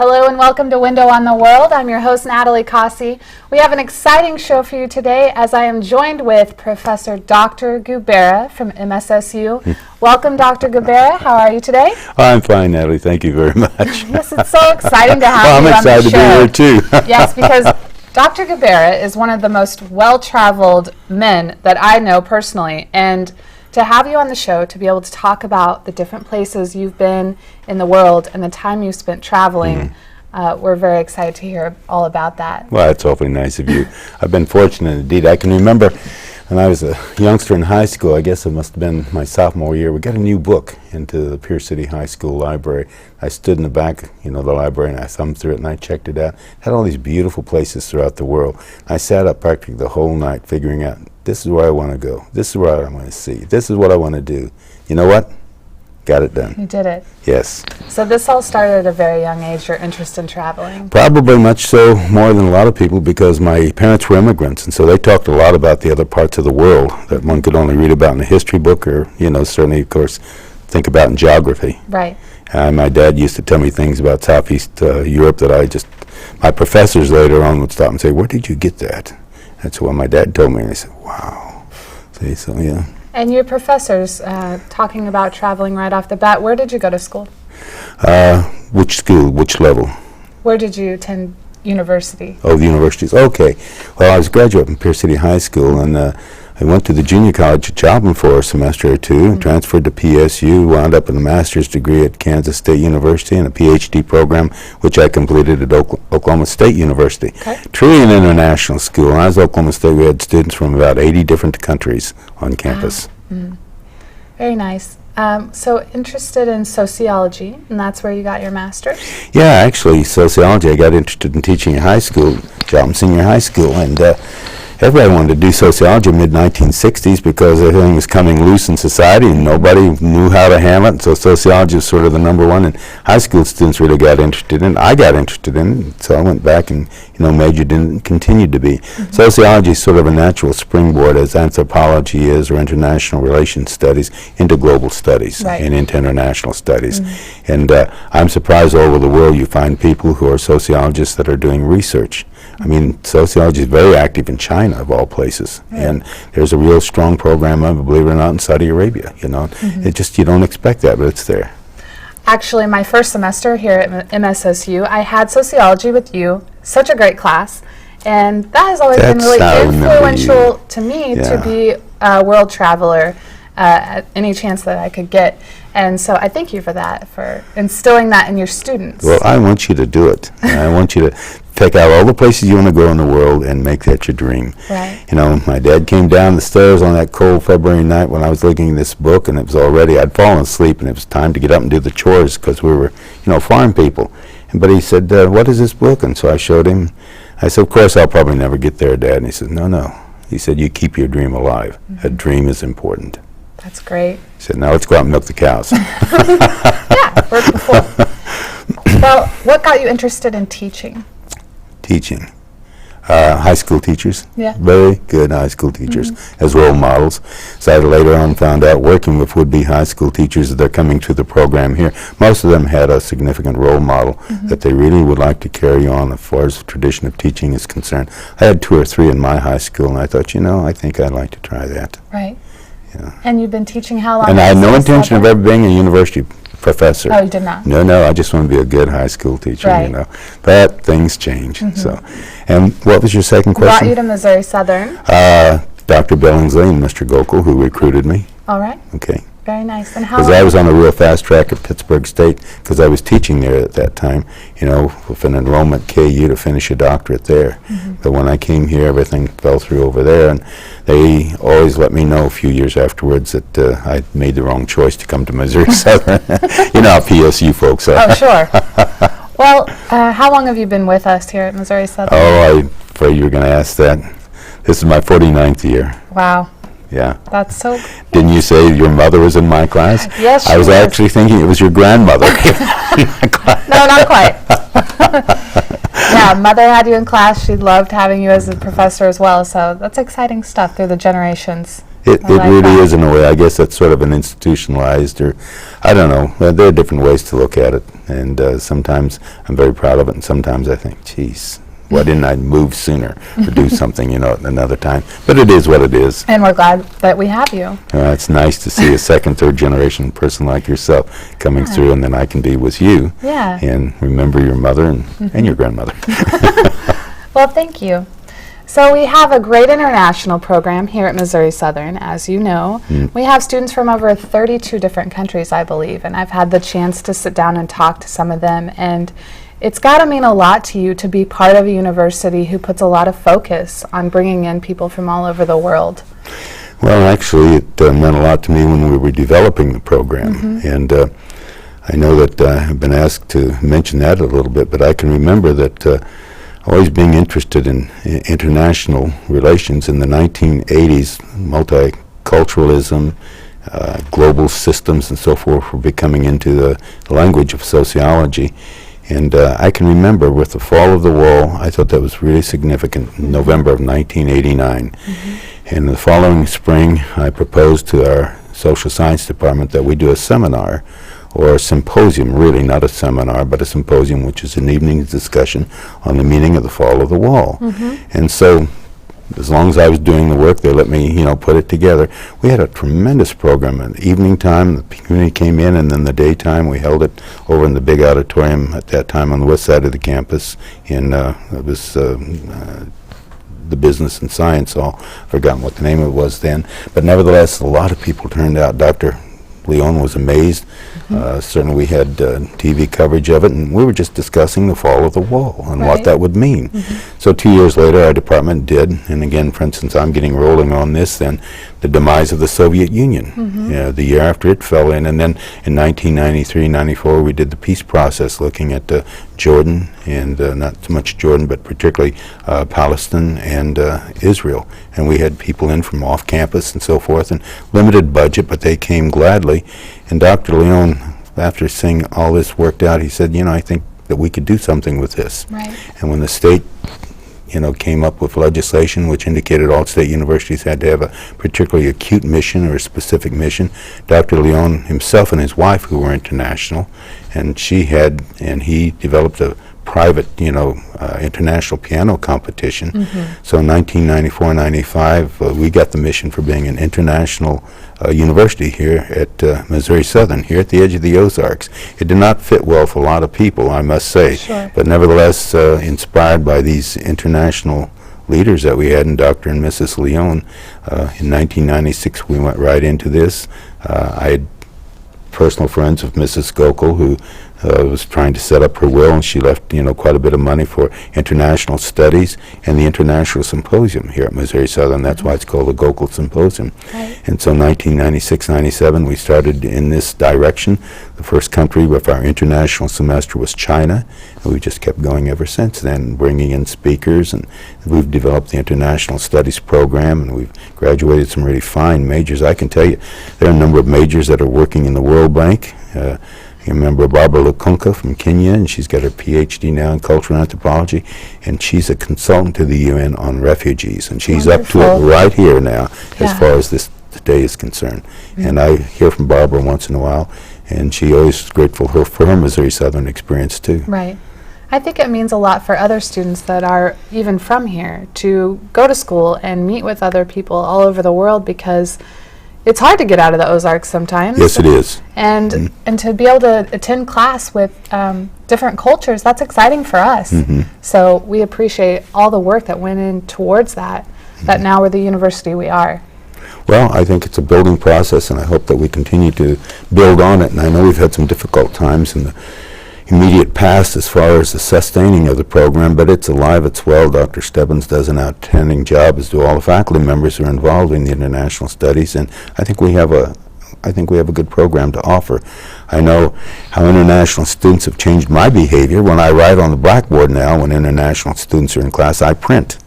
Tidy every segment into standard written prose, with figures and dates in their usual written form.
Hello and welcome to Window on the World. I'm your host, Natalie Cossey. We have an exciting show for you today as I am joined with Professor Dr. Gubera from MSSU. Welcome, Dr. Gubera. How are you today? I'm fine, Natalie. Thank you very much. Yes, it's so exciting to have you on the show. I'm excited to be here, too. Yes, because Dr. Gubera is one of the most well-traveled men that I know personally, and to have you on the show to be able to talk about the different places you've been in the world and the time you spent traveling, we're very excited to hear all about that. Well, that's awfully nice of you. I've been fortunate indeed. I can remember when I was a youngster in high school, I guess it must have been my sophomore year, we got a new book into the Pierce City High School library. I stood in the back, the library, and I thumbed through it and I checked it out. It had all these beautiful places throughout the world. I sat up practically the whole night figuring out, this is where I want to go. This is where I want to see. This is what I want to do. You know what? Got it done. You did it. Yes. So this all started at a very young age, your interest in traveling? Probably much so, more than a lot of people, because my parents were immigrants, and so they talked a lot about the other parts of the world that one could only read about in a history book or, certainly, of course, think about in geography. Right. My dad used to tell me things about Southeast Europe that my professors later on would stop and say, where did you get that? That's what my dad told me, and I said, wow. See, so yeah. And your professors, talking about traveling right off the bat, where did you go to school? Which school? Which level? Where did you attend university? Oh, the universities. Okay. Well, I was a graduate from Pierce City High School, and I went to the junior college at Kolpin for a semester or two, transferred to PSU, wound up in a master's degree at Kansas State University and a PhD program, which I completed at Oklahoma State University. Okay. Truly an international school. When I was at Oklahoma State, we had students from about 80 different countries on campus. Very nice. So interested in sociology, and that's where you got your master's? Yeah, actually, sociology. I got interested in teaching in high school, Kolpin Senior High School, and everybody wanted to do sociology in the mid-1960s because everything was coming loose in society and nobody knew how to handle it, so sociology was sort of the number one, and high school students really got interested in it. I got interested in it, so I went back and majored in it and continued to be. Sociology is sort of a natural springboard, as anthropology is, or international relations studies, into global studies and into international studies. And I'm surprised all over the world you find people who are sociologists that are doing research. I mean, sociology is very active in China, of all places, and there's a real strong program, believe it or not, in Saudi Arabia. It just, you don't expect that, but it's there. Actually, my first semester here at MSSU, I had sociology with you, such a great class, and that has always been really influential to me to be a world traveler at any chance that I could get. And so I thank you for that, for instilling that in your students. Well, I want you to do it. I want you to take out all the places you want to go in the world and make that your dream. Right. My dad came down the stairs on that cold February night when I was looking at this book, and it was already, I'd fallen asleep, and it was time to get up and do the chores because we were, farm people. But he said, what is this book? And so I showed him. I said, of course, I'll probably never get there, Dad. And he said, no. He said, you keep your dream alive. A dream is important. That's great. He said, now let's go out and milk the cows. Yeah, we're full. Well, what got you interested in teaching? Teaching. High school teachers. Yeah. Very good high school teachers as role models. So I later on found out working with would-be high school teachers that are coming through the program here, most of them had a significant role model that they really would like to carry on as far as the tradition of teaching is concerned. I had 2 or 3 in my high school, and I thought, I think I'd like to try that. Right. Yeah. And you've been teaching how long? And I had no intention of ever being a university professor. Oh, you did not? No, I just want to be a good high school teacher, Right. But things change. So, and what was your second question? Brought you to Missouri Southern. Dr. Billingsley and Mr. Gokul, who recruited me. All right. Okay. Very nice. And how? Because I was on a real fast track at Pittsburgh State because I was teaching there at that time, with an enrollment KU to finish a doctorate there. But when I came here, everything fell through over there, and they always let me know a few years afterwards that I made the wrong choice to come to Missouri Southern. You know how PSU folks are. Oh, sure. Well, how long have you been with us here at Missouri Southern? Oh, I'm afraid you were going to ask that. This is my 49th year. Wow. Yeah. That's so cool. Didn't you say your mother was in my class? Yes, she I was was. actually thinking it was your grandmother. No, not quite. Yeah, Mother had you in class. She loved having you as a professor as well. So that's exciting stuff through the generations. It like really that. is in a way. I guess that's sort of an institutionalized, or I don't know. There are different ways to look at it, and sometimes I'm very proud of it, and sometimes I think, geez, why didn't I move sooner or do something, another time? But it is what it is. And we're glad that we have you. It's nice to see a second, third generation person like yourself coming through, and then I can be with you and remember your mother and your grandmother. Well, thank you. So we have a great international program here at Missouri Southern, as you know. We have students from over 32 different countries, I believe, and I've had the chance to sit down and talk to some of them, and it's got to mean a lot to you to be part of a university who puts a lot of focus on bringing in people from all over the world. Well, actually, it meant a lot to me when we were developing the program, and I know that I've been asked to mention that a little bit, but I can remember that always being interested in international relations in the 1980s, multiculturalism, global systems and so forth were becoming into the language of sociology. And I can remember with the fall of the wall, I thought that was really significant in November of 1989. And the following spring, I proposed to our social science department that we do a seminar, or a symposium, really not a seminar, but a symposium, which is an evening discussion on the meaning of the fall of the wall. And so, as long as I was doing the work, they let me, put it together. We had a tremendous program. At evening time, the community came in, and then the daytime, we held it over in the big auditorium at that time on the west side of the campus. In it was the Business and Science Hall. Forgotten what the name of it was then, but nevertheless, a lot of people turned out. Dr. Leon was amazed. Certainly we had TV coverage of it, and we were just discussing the fall of the wall and what that would mean. So 2 years later, our department did, and again, for instance, I'm getting rolling on this then, the demise of the Soviet Union. The year after it fell in, and then in 1993-94, we did the peace process looking at Jordan, and not so much Jordan, but particularly Palestine and Israel. And we had people in from off campus and so forth, and limited budget, but they came gladly. And Dr. Leon, after seeing all this worked out, he said, I think that we could do something with this. And when the state came up with legislation which indicated all state universities had to have a particularly acute mission or a specific mission, Dr. Leon himself and his wife, who were international, and he developed a private, international piano competition. So in 1994-95, we got the mission for being an international university here at Missouri Southern, here at the edge of the Ozarks. It did not fit well for a lot of people, I must say, but nevertheless, inspired by these international leaders that we had, and Dr. and Mrs. Leon, in 1996 we went right into this. I had personal friends of Mrs. Gokul, who was trying to set up her will, and she left, quite a bit of money for international studies and the International Symposium here at Missouri Southern. That's why it's called the Gokul Symposium. And so 1996-97, we started in this direction. The first country with our international semester was China, and we just kept going ever since then, bringing in speakers, and we've developed the International Studies program, and we've graduated some really fine majors. I can tell you, there are a number of majors that are working in the World Bank. You remember Barbara Lukunka from Kenya, and she's got her PhD now in cultural anthropology, and she's a consultant to the UN on refugees, and she's up to it right here now as far as this today is concerned. And I hear from Barbara once in a while, and she always is grateful for her Missouri Southern experience too. I think it means a lot for other students that are even from here to go to school and meet with other people all over the world, because it's hard to get out of the Ozarks sometimes. Yes, it is. And to be able to attend class with different cultures, that's exciting for us. So we appreciate all the work that went in towards that, that now we're the university we are. Well, I think it's a building process, and I hope that we continue to build on it. And I know we've had some difficult times in the immediate past as far as the sustaining of the program, but it's alive, it's well. Dr. Stebbins does an outstanding job, as do all the faculty members who are involved in the international studies, and I think we have a good program to offer. I know how international students have changed my behavior. When I write on the blackboard now, when international students are in class, I print.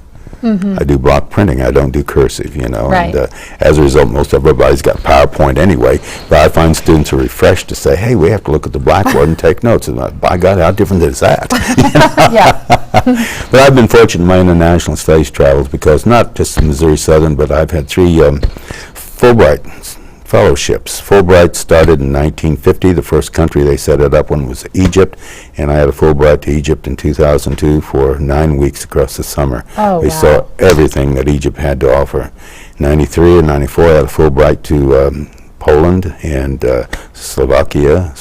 I do block printing. I don't do cursive, And as a result, most everybody's got PowerPoint anyway. But I find students are refreshed to say, "Hey, we have to look at the blackboard and take notes." And by God, how different is that? But I've been fortunate in my international studies travels, because not just Missouri Southern, but I've had 3 Fulbright fellowships. Fulbright started in 1950. The first country they set it up in was Egypt, and I had a Fulbright to Egypt in 2002 for 9 weeks across the summer. Oh, we wow. saw everything that Egypt had to offer. 93 and 94, I had a Fulbright to Poland and Slovakia,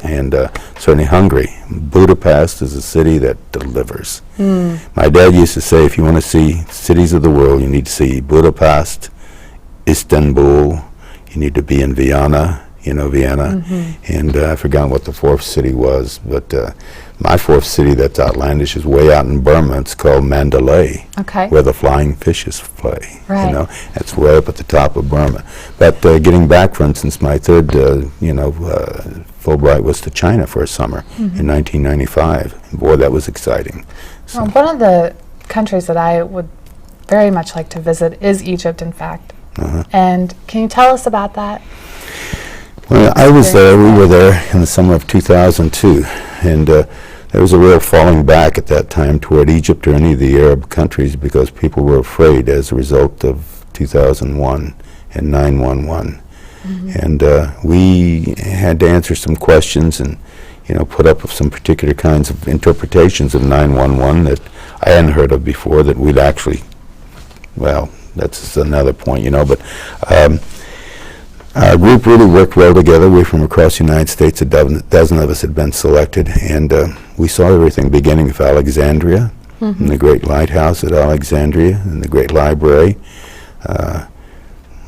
and certainly Hungary. Budapest is a city that delivers. My dad used to say, if you want to see cities of the world, you need to see Budapest, Istanbul, you need to be in Vienna, Vienna, and I forgot what the fourth city was, but my fourth city that's outlandish is way out in Burma. It's called Mandalay, where the flying fishes play. Right. It's way up at the top of Burma. But getting back, for instance, my third, Fulbright was to China for a summer in 1995. And boy, that was exciting. So Well, one of the countries that I would very much like to visit is Egypt, in fact. And can you tell us about that? Well, I was there. We were there in the summer of 2002, and there was a real falling back at that time toward Egypt or any of the Arab countries because people were afraid as a result of 2001 and 9/11. And we had to answer some questions and, put up with some particular kinds of interpretations of 911 that I hadn't heard of before that we'd actually, well, that's another point, but our group really worked well together. We're from across the United States. A dozen of us had been selected, and we saw everything, beginning with Alexandria, and the great lighthouse at Alexandria, and the great library.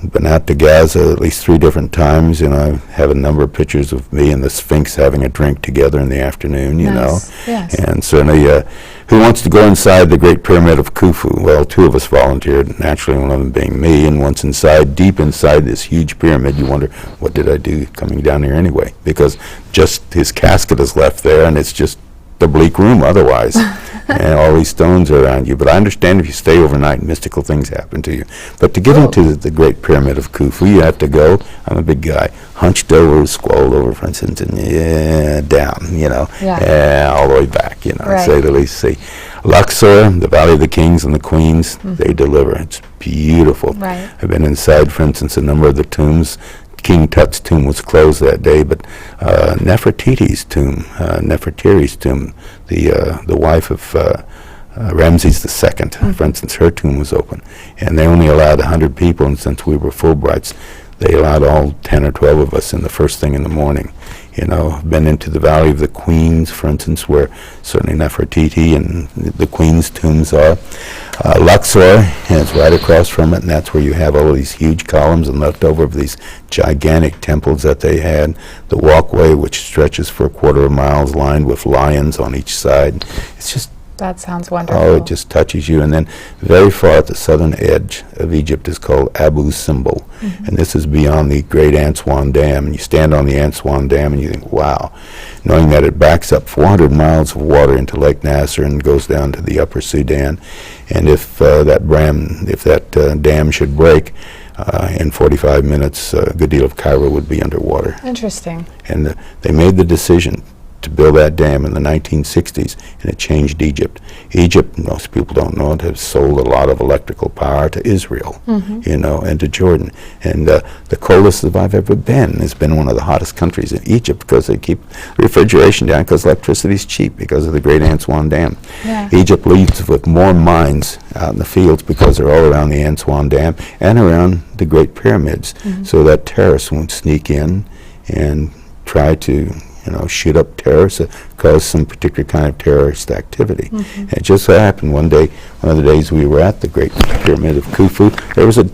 Been out to Gaza at least 3 different times, I have a number of pictures of me and the Sphinx having a drink together in the afternoon, Yes. And certainly, who wants to go inside the Great Pyramid of Khufu? Well, 2 of us volunteered, naturally one of them being me, and once inside, deep inside this huge pyramid, you wonder, what did I do coming down here anyway? Because just his casket is left there, and it's just a bleak room otherwise. And all these stones are around you. But I understand if you stay overnight, mystical things happen to you. But to get into the Great Pyramid of Khufu, you have to go, I'm a big guy, hunched over, squalled over, for instance, and down, all the way back, to say the least. See, Luxor, the Valley of the Kings and the Queens, they deliver. It's beautiful. Right. I've been inside, for instance, a number of the tombs. King Tut's tomb was closed that day, but Nefertiti's tomb, Nefertiri's tomb, the wife of Ramses II, for instance, her tomb was open. And they only allowed 100 people, and since we were Fulbrights, they allowed all 10 or 12 of us in the first thing in the morning. I've been into the Valley of the Queens, for instance, where certainly Nefertiti and the Queen's tombs are. Luxor is right across from it, and that's where you have all of these huge columns and left over of these gigantic temples that they had. The walkway, which stretches for a quarter of a mile, is lined with lions on each side. It's just That sounds wonderful. it just touches you. And then very far at the southern edge of Egypt is called Abu Simbel. And this is beyond the Great Aswan Dam. And you stand on the Aswan Dam and you think, wow, knowing that it backs up 400 miles of water into Lake Nasser and goes down to the upper Sudan. And if that dam should break, in 45 minutes, a good deal of Cairo would be underwater. Interesting. And they made the decision to build that dam in the 1960s, and it changed Egypt. Egypt, most people don't know it, has sold a lot of electrical power to Israel, and to Jordan. And the coldest that I've ever been has been one of the hottest countries in Egypt because they keep refrigeration down because electricity is cheap because of the Great Aswan Dam. Yeah. Egypt leaves with more mines out in the fields because they're all around the Aswan Dam and around the Great Pyramids, so that terrorists won't sneak in and try to shoot up terrorists, cause some particular kind of terrorist activity. And it just so happened one day, one of the days we were at the Great Pyramid of Khufu, there was a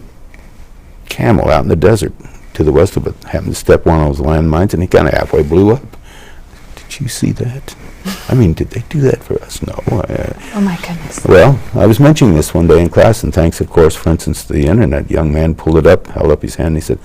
camel out in the desert to the west of it, happened to step on one of those landmines, and he kind of halfway blew up. Did you see that? I mean, did they do that for us? No. Oh my goodness. Well, I was mentioning this one day in class, and thanks, of course, for instance, to the internet. Young man pulled it up, held up his hand, and he said,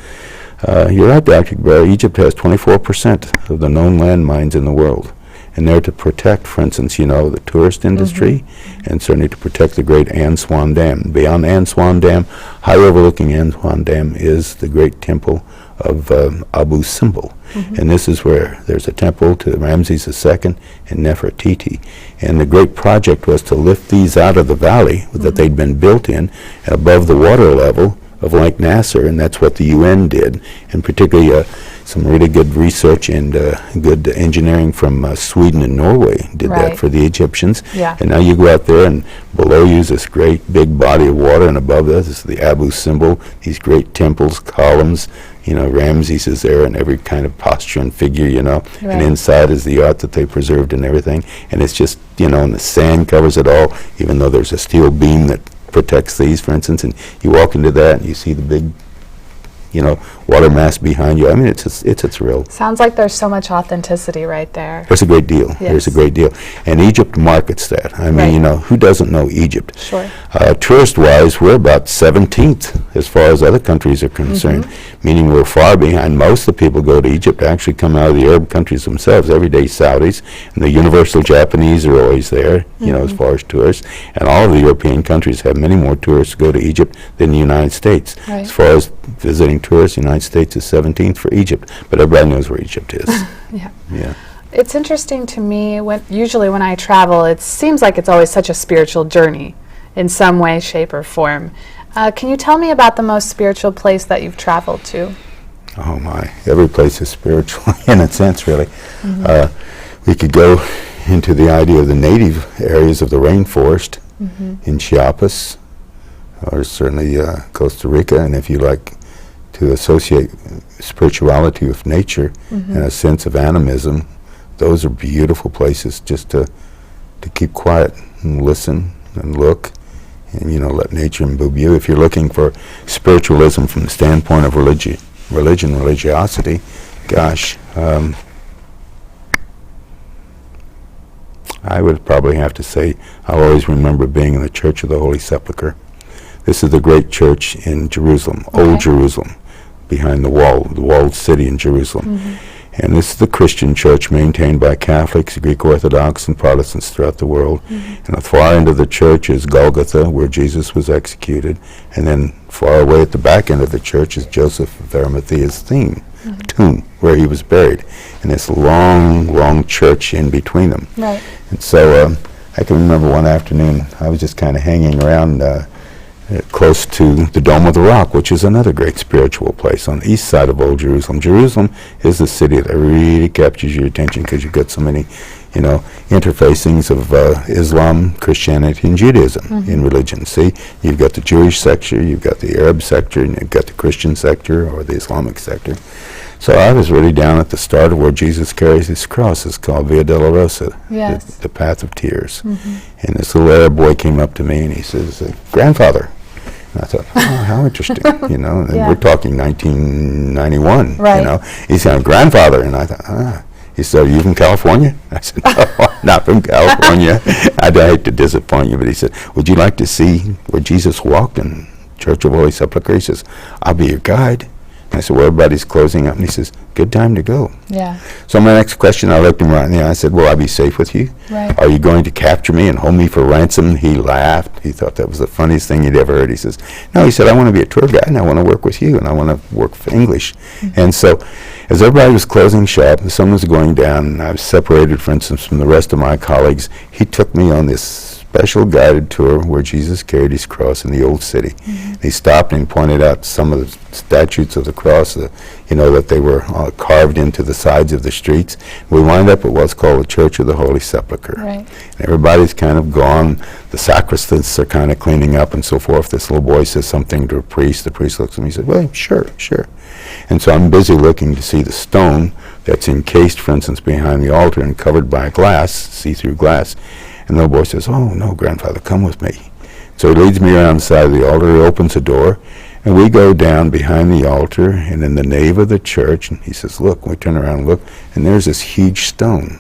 you're right, Dr. Gubera. Egypt has 24% of the known landmines in the world. And they're to protect, for instance, the tourist industry, and certainly to protect the Great Aswan Dam. Beyond Aswan Dam, high overlooking Aswan Dam, is the great temple of Abu Simbel. And this is where there's a temple to Ramses II and Nefertiti. And the great project was to lift these out of the valley that they'd been built in, and above the water level, of Lake Nasser, and that's what the UN did, and particularly some really good research and good engineering from Sweden and Norway did that for the Egyptians. Yeah. And now you go out there, and below you is this great big body of water, and above us is the Abu symbol, these great temples, columns. You know, Ramses is there in every kind of posture and figure, you know, and inside is the art that they preserved and everything. And it's just, you know, and the sand covers it all, even though there's a steel beam that protects these, for instance, and you walk into that and you see the big, you know, water mass behind you. I mean, it's a thrill. Sounds like there's so much authenticity right there. There's a great deal. Yes. There's a great deal. And Egypt markets that. I mean, you know, who doesn't know Egypt? Sure. Tourist-wise, we're about 17th as far as other countries are concerned, meaning we're far behind. Most of the people go to Egypt actually come out of the Arab countries themselves, everyday Saudis, and the universal Japanese are always there, you know, as far as tourists. And all of the European countries have many more tourists go to Egypt than the United States. Right. As far as visiting tourists, the United States is 17th for Egypt, but everybody knows where Egypt is. Yeah. It's interesting to me, usually when I travel, it seems like it's always such a spiritual journey in some way, shape, or form. Can you tell me about the most spiritual place that you've traveled to? Oh my, every place is spiritual in a sense, really. We could go into the idea of the native areas of the rainforest in Chiapas, or certainly Costa Rica, and if you like to associate spirituality with nature and a sense of animism, those are beautiful places just to keep quiet and listen and look and, you know, let nature imbue you. If you're looking for spiritualism from the standpoint of religiosity, gosh, I would probably have to say I'll always remember being in the Church of the Holy Sepulchre. This is the great church in Jerusalem, Old Jerusalem, behind the walled city in Jerusalem. And this is the Christian church maintained by Catholics, Greek Orthodox, and Protestants throughout the world. And the far end of the church is Golgotha, where Jesus was executed. And then far away at the back end of the church is Joseph of Arimathea's tomb, where he was buried. And this long, long church in between them. Right. And so I can remember one afternoon, I was just kind of hanging around close to the Dome of the Rock, which is another great spiritual place on the east side of Old Jerusalem. Jerusalem is the city that really captures your attention because you've got so many, you know, interfacings of Islam, Christianity, and Judaism in religion. See, you've got the Jewish sector, you've got the Arab sector, and you've got the Christian sector or the Islamic sector. So I was really down at the start of where Jesus carries his cross. It's called Via Dolorosa, the Path of Tears. And this little Arab boy came up to me and he says, "Grandfather." And I thought, oh, how interesting, you know. And we're talking 1991, you know. He said, "Grandfather," and I thought, He said, "Are you from California?" I said, "No, I'm not from California." I'd hate to disappoint you, but he said, "Would you like to see where Jesus walked in Church of Holy Sepulchre?" He says, "I'll be your guide." I said, "Well, everybody's closing up." And he says, "Good time to go." Yeah. So my next question, I looked him right in the eye. I said, "Will I be safe with you? Right. Are you going to capture me and hold me for ransom?" He laughed. He thought that was the funniest thing he'd ever heard. He says, "No," he said, "I want to be a tour guide, and I want to work with you, and I want to work for English." And so as everybody was closing shop, the sun was going down, and I was separated, for instance, from the rest of my colleagues, he took me on this special guided tour where Jesus carried his cross in the old city. He stopped and pointed out some of the statutes of the cross, you know, that they were carved into the sides of the streets. We wind up at what's called the Church of the Holy Sepulchre. Right. And everybody's kind of gone. The sacristans are kind of cleaning up and so forth. This little boy says something to a priest. The priest looks at me and says, "Well, sure." And so I'm busy looking to see the stone that's encased, for instance, behind the altar and covered by glass, see-through glass. And the little boy says, "Oh, no, Grandfather, come with me." So he leads me around the side of the altar. He opens a door, and we go down behind the altar and in the nave of the church. And he says, "Look," we turn around and look, and there's this huge stone.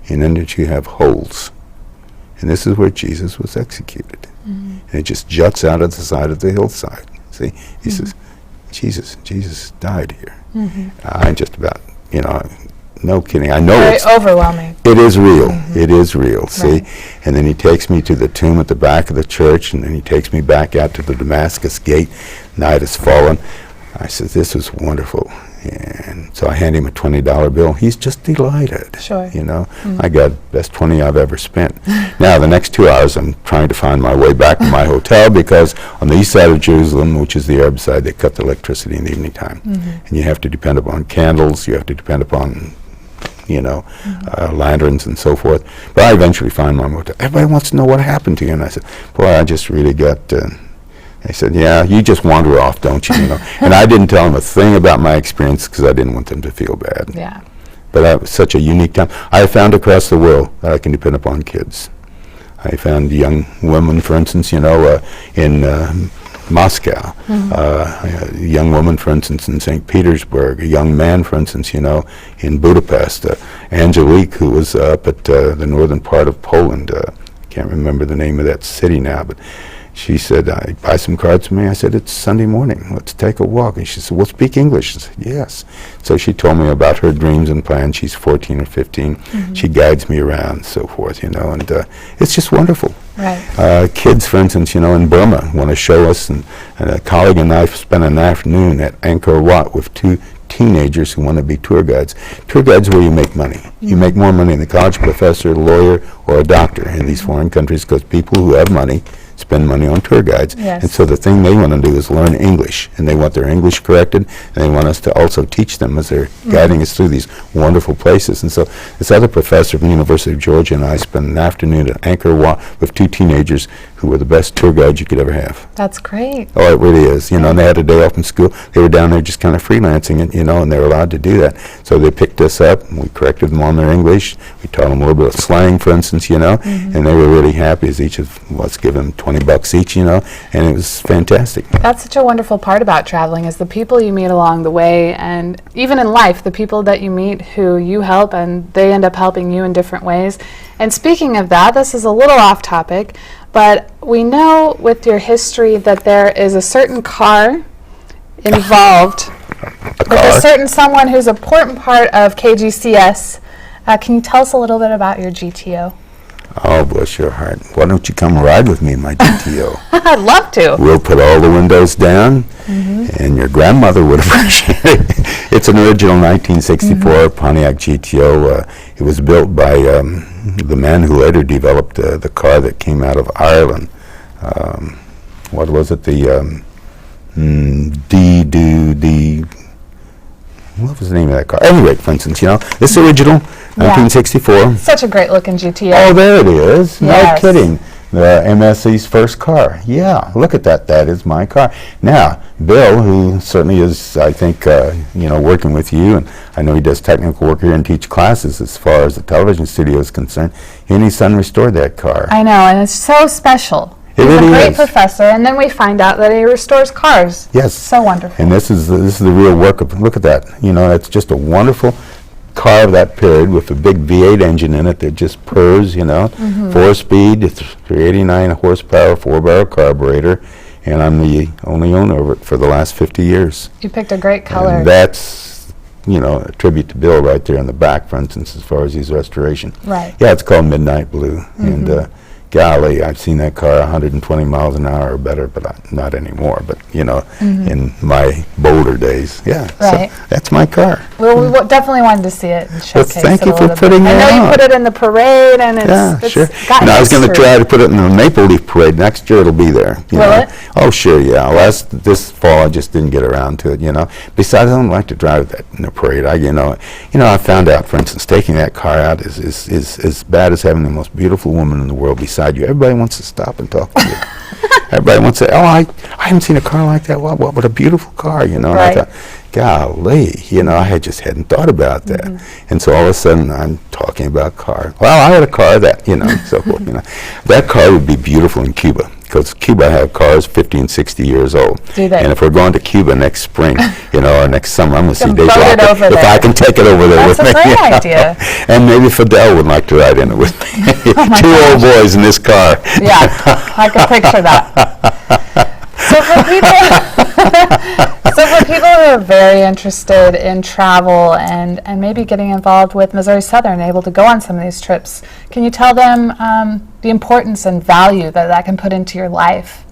And in it you have holes. And this is where Jesus was executed. And it just juts out of the side of the hillside. See? He says, Jesus died here. I just about, you know, no kidding. I know Very it's overwhelming. It is real. It is real. See, Right. and then he takes me to the tomb at the back of the church, and then he takes me back out to the Damascus Gate. Night has fallen. I said, this was wonderful. And so I hand him a $20 bill. He's just delighted. Sure. You know, I got best 20 I've ever spent. Now, the next 2 hours, I'm trying to find my way back to my hotel because on the east side of Jerusalem, which is the Arab side, they cut the electricity in the evening time. And you have to depend upon candles. You have to depend upon, you know, lanterns and so forth. But I eventually find my motel. Everybody wants to know what happened to you. And I said, boy, I just really got... They said, yeah, you just wander off, don't you? You know? And I didn't tell them a thing about my experience because I didn't want them to feel bad. Yeah. But that was such a unique time. I found across the world that I can depend upon kids. I found young women, for instance, you know, in Moscow, a young woman, for instance, in St. Petersburg, a young man, for instance, you know, in Budapest, Angelique, who was up at the northern part of Poland. I can't remember the name of that city now, but she said, buy some cards for me. I said, it's Sunday morning. Let's take a walk. And she said, well, speak English. I said, yes. So she told me about her dreams and plans. She's 14 or 15. She guides me around and so forth, you know, and it's just wonderful. Right. Kids, for instance, you know, in Burma want to show us, and a colleague and I spent an afternoon at Angkor Wat with 2 teenagers who want to be tour guides. Tour guides where you make money. You make more money than a college professor, a lawyer, or a doctor in these foreign countries because people who have money spend money on tour guides. Yes. And so the thing they want to do is learn English, and they want their English corrected, and they want us to also teach them as they're guiding us through these wonderful places. And so this other professor from the University of Georgia and I spent an afternoon at Angkor Wat with 2 teenagers who were the best tour guides you could ever have. That's great. Oh, it really is. You know, and they had a day off from school. They were down there just kind of freelancing it, you know, and they were allowed to do that. So they picked us up, and we corrected them on their English. We taught them a little bit of slang, for instance, you know, and they were really happy as each of us give them $20 each, you know, and it was fantastic. That's such a wonderful part about traveling is the people you meet along the way, and even in life, the people that you meet who you help and they end up helping you in different ways. And speaking of that, this is a little off topic, but we know with your history that there is a certain car involved. There's a certain someone who's an important part of KGCS. Can you tell us a little bit about your GTO? Oh, bless your heart. Why don't you come ride with me in my GTO? I'd love to. We'll put all the windows down, and your grandmother would appreciate it. It's an original 1964 Pontiac GTO. It was built by the man who later developed the car that came out of Ireland. What was it? The what was the name of that car? Anyway, for instance, you know, this original, 1964. Such a great looking GTO. Oh, there it is. Yes. No kidding. The MSC's first car. Yeah, look at that. That is my car. Now, Bill, who certainly is, I think, you know, working with you, and I know he does technical work here and teach classes as far as the television studio is concerned, he and his son restored that car. I know, and it's so special. It He's really a great is. professor, and then we find out that he restores cars. Yes. So wonderful. And this is the real work of, look at that. You know, it's just a wonderful car of that period with a big V8 engine in it that just purrs, you know, 4-speed, it's 389 horsepower, 4-barrel carburetor, and I'm the only owner of it for the last 50 years. You picked a great color. And that's, you know, a tribute to Bill right there in the back, for instance, as far as his restoration. Right. Yeah, it's called Midnight Blue, and golly, I've seen that car 120 miles an hour or better, but not anymore. But, you know, in my bolder days, yeah. Right. So that's my car. Well, we definitely wanted to see it and showcase thank it you a for little putting bit. it I know on. you put it in the parade, and it's Sure. got And I was going to history. try to put it in the Maple Leaf Parade. Next year it'll be there. You Will know. it? Oh, sure, yeah. This fall I just didn't get around to it, you know. Besides, I don't like to drive that in the parade. I found out, for instance, taking that car out is as bad as having the most beautiful woman in the world beside you. Everybody wants to stop and talk to you. Everybody wants to say, oh, I haven't seen a car like that. What a beautiful car, you know. Right. And I thought, golly, you know, I just hadn't thought about that. And so all of a sudden I'm talking about cars. Well, I had a car that, you know, so forth, you know. That car would be beautiful in Cuba, because Cuba have cars 50 and 60 years old. Do they? And if we're going to Cuba next spring, you know, or next summer, I'm going to see Then Dave boat it Walker, over if there. I can take it over there That's with a me. great you know. idea. And maybe Fidel would like to ride in it with me. Oh my 2 old gosh. boys in this car. Yeah, I can picture that. So for people who are very interested in travel and maybe getting involved with Missouri Southern, able to go on some of these trips, can you tell them the importance and value that can put into your life?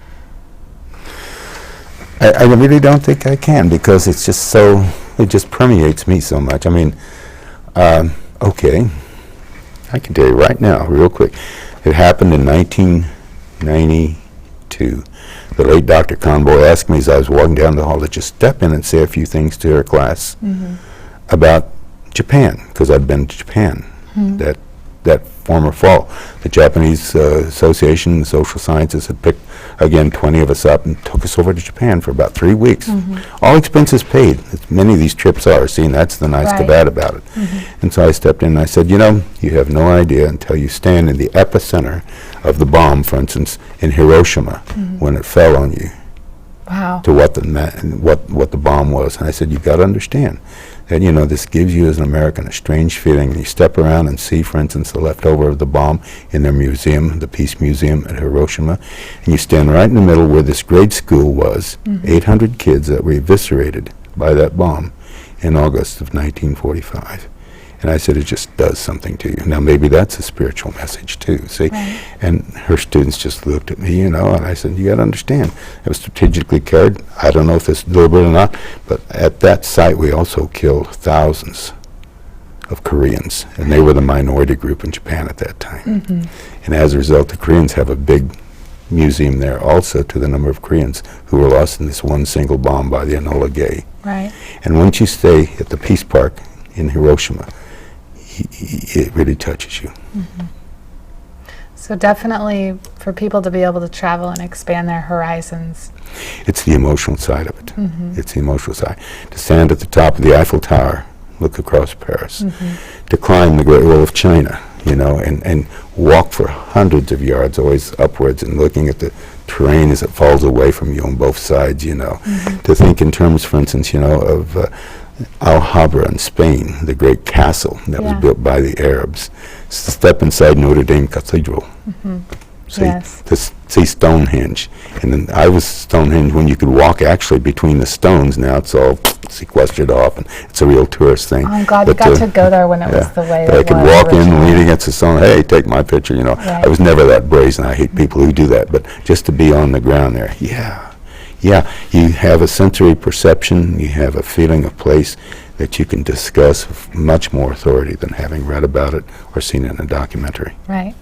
I really don't think I can, because it's just so, it just permeates me so much. I mean, okay, I can tell you right now, real quick. It happened in 1992. The late Dr. Conboy asked me as I was walking down the hall to just step in and say a few things to her class about Japan, because I'd been to Japan that former fall. The Japanese Association of Social Sciences had picked, again, 20 of us up and took us over to Japan for about 3 weeks. All expenses paid. Many of these trips are. See, and that's the nice to bad about it. And so I stepped in and I said, you know, you have no idea until you stand in the epicenter of the bomb, for instance, in Hiroshima, when it fell on you. Wow. To what the bomb was. And I said, you've got to understand that, you know, this gives you as an American a strange feeling. You step around and see, for instance, the leftover of the bomb in their museum, the Peace Museum at Hiroshima, and you stand right in the middle where this grade school was, 800 kids that were eviscerated by that bomb in August of 1945. And I said, it just does something to you. Now, maybe that's a spiritual message, too, see? Right. And her students just looked at me, you know, and I said, you got to understand, it was strategically carried. I don't know if it's deliberate or not, but at that site, we also killed thousands of Koreans, and they were the minority group in Japan at that time. And as a result, the Koreans have a big museum there also to the number of Koreans who were lost in this one single bomb by the Enola Gay. Right. And once you stay at the Peace Park in Hiroshima, it really touches you. So definitely for people to be able to travel and expand their horizons. It's the emotional side of it. It's the emotional side. To stand at the top of the Eiffel Tower, look across Paris, to climb the Great Wall of China, you know, and walk for hundreds of yards, always upwards, and looking at the terrain as it falls away from you on both sides, you know. To think in terms, for instance, you know, of Alhambra in Spain, the great castle that was built by the Arabs. Step inside Notre Dame Cathedral. See, see Stonehenge. And then I was Stonehenge when you could walk actually between the stones. Now it's all sequestered off, and it's a real tourist thing. Oh, I'm glad you got to go there when it was the way it was. I could walk in, lean against the stone, hey, take my picture, you know. I was never that brazen. I hate people who do that. But just to be on the ground there, you have a sensory perception, you have a feeling of place that you can discuss with much more authority than having read about it or seen it in a documentary. Right.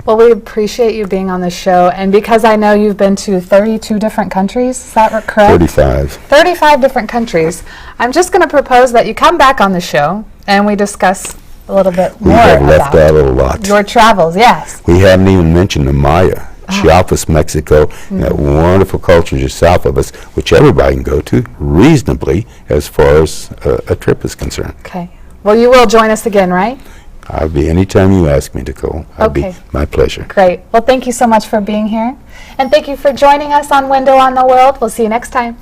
Well, we appreciate you being on the show, and because I know you've been to 32 different countries, is that correct? 35. 35 different countries. I'm just going to propose that you come back on the show and we discuss a little bit more about We have left out a lot. Your travels, yes. We haven't even mentioned the Maya. Chiapas, Mexico, that wonderful culture just south of us, which everybody can go to reasonably as far as a trip is concerned. Okay. Well, you will join us again, right? I'll be anytime you ask me, Nicole. It'll be my pleasure. Great. Well, thank you so much for being here. And thank you for joining us on Window on the World. We'll see you next time.